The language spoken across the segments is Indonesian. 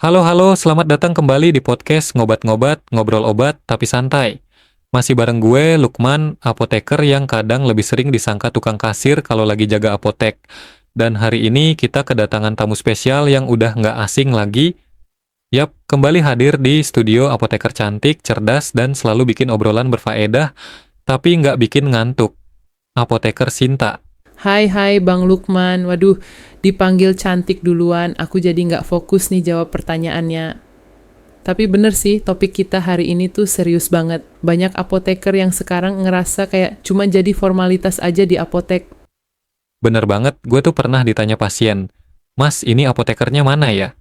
Halo, selamat datang kembali di podcast Ngobat-Ngobat, Ngobrol Obat Tapi Santai. Masih bareng gue, Lukman, apoteker yang kadang lebih sering disangka tukang kasir kalau lagi jaga apotek. Dan hari ini kita kedatangan tamu spesial yang udah nggak asing lagi. Yap, kembali hadir di studio apoteker cantik, cerdas, dan selalu bikin obrolan berfaedah, tapi nggak bikin ngantuk. Apoteker Sinta. Hai Bang Lukman, waduh dipanggil cantik duluan, aku jadi nggak fokus nih jawab pertanyaannya. Tapi bener sih, topik kita hari ini tuh serius banget. Banyak apoteker yang sekarang ngerasa kayak cuma jadi formalitas aja di apotek. Bener banget, gue tuh pernah ditanya pasien, "Mas, ini apotekernya mana ya?"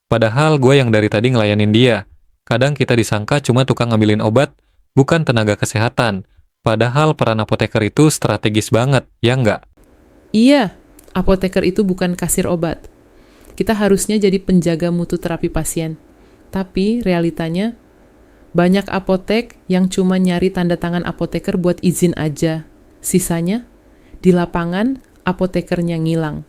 Padahal gue yang dari tadi ngelayanin dia. Kadang kita disangka cuma tukang ngambilin obat, bukan tenaga kesehatan. Padahal peran apoteker itu strategis banget, ya nggak? Iya, apoteker itu bukan kasir obat. Kita harusnya jadi penjaga mutu terapi pasien. Tapi realitanya, banyak apotek yang cuma nyari tanda tangan apoteker buat izin aja. Sisanya, di lapangan, apotekernya ngilang.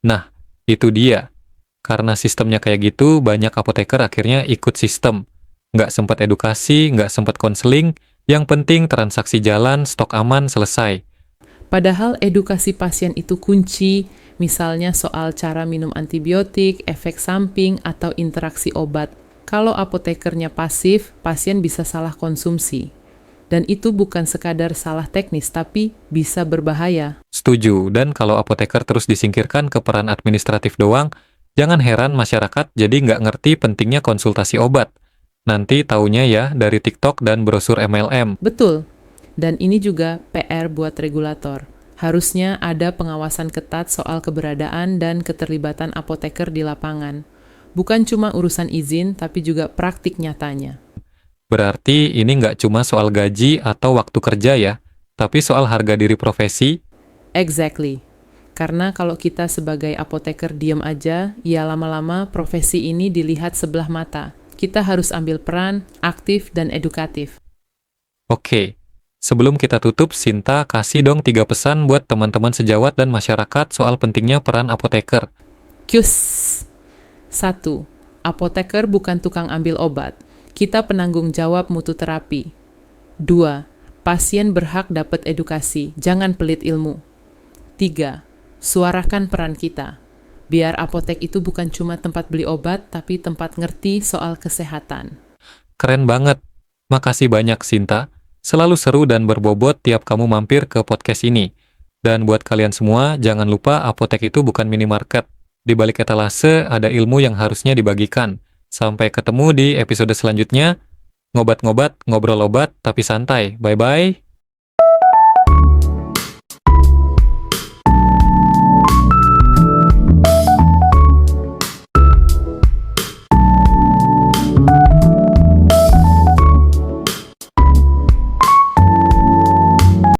Nah, itu dia. Karena sistemnya kayak gitu, banyak apoteker akhirnya ikut sistem. Nggak sempat edukasi, nggak sempat konseling, yang penting transaksi jalan, stok aman, selesai. Padahal edukasi pasien itu kunci, misalnya soal cara minum antibiotik, efek samping, atau interaksi obat. Kalau apotekernya pasif, pasien bisa salah konsumsi. Dan itu bukan sekadar salah teknis, tapi bisa berbahaya. Setuju, dan kalau apoteker terus disingkirkan ke peran administratif doang, jangan heran masyarakat jadi nggak ngerti pentingnya konsultasi obat. Nanti taunya ya dari TikTok dan brosur MLM. Betul. Dan ini juga PR buat regulator. Harusnya ada pengawasan ketat soal keberadaan dan keterlibatan apoteker di lapangan. Bukan cuma urusan izin, tapi juga praktik nyatanya. Berarti ini nggak cuma soal gaji atau waktu kerja ya, tapi soal harga diri profesi. Exactly. Karena kalau kita sebagai apoteker diam aja, ya lama-lama profesi ini dilihat sebelah mata. Kita harus ambil peran, aktif, dan edukatif. Oke, sebelum kita tutup, Sinta kasih dong 3 pesan buat teman-teman sejawat dan masyarakat soal pentingnya peran apoteker. Kyus! 1. Apoteker bukan tukang ambil obat. Kita penanggung jawab mutu terapi. 2. Pasien berhak dapat edukasi, jangan pelit ilmu. 3. Suarakan peran kita. Biar apotek itu bukan cuma tempat beli obat, tapi tempat ngerti soal kesehatan. Keren banget. Makasih banyak, Sinta. Selalu seru dan berbobot tiap kamu mampir ke podcast ini. Dan buat kalian semua, jangan lupa apotek itu bukan minimarket. Di balik etalase ada ilmu yang harusnya dibagikan. Sampai ketemu di episode selanjutnya. Ngobat-ngobat, ngobrol obat, tapi santai. Bye-bye.